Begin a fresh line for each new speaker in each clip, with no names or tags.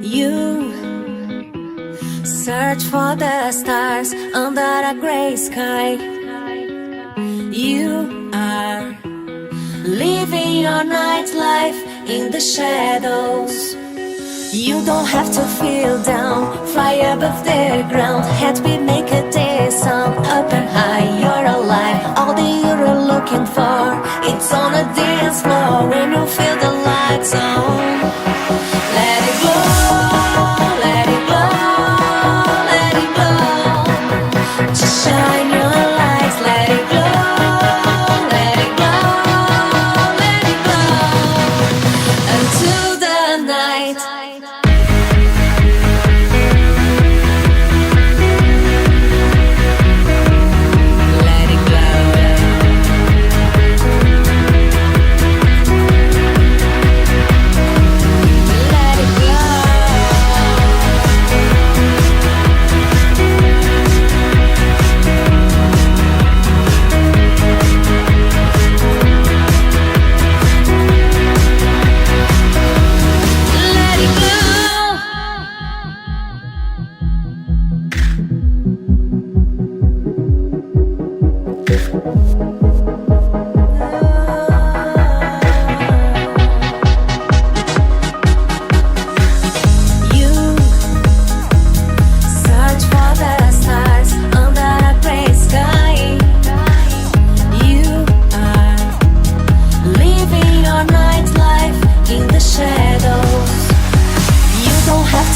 You search for the stars under a gray sky. You are living your nightlife in the shadows. You don't have to feel down, fly above the ground. Head we make a day sound, up and high, you're alive. All that you're looking for, it's on a dance floor. When you feel the lights on, let it glow, let it glow, let it glow. Just shine your lights, let it glow, let it glow, let it glow into the night.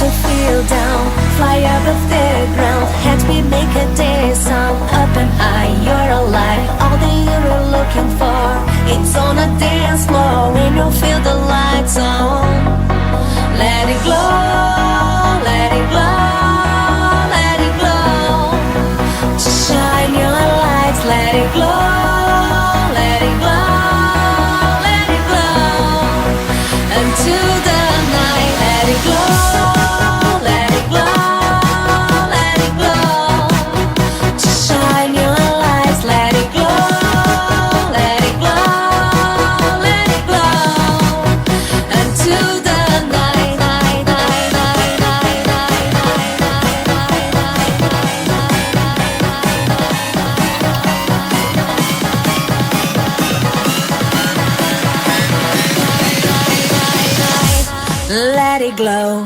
To feel down, fly above the ground. Head we make a day sound, up and high, you're alive. All that you're looking for, it's on a dance floor. When you feel the lights on, let it glow, let it glow, let it glow. Just shine your lights, let it glow, let it glow, let it glow into the night, let it glow. Let it glow.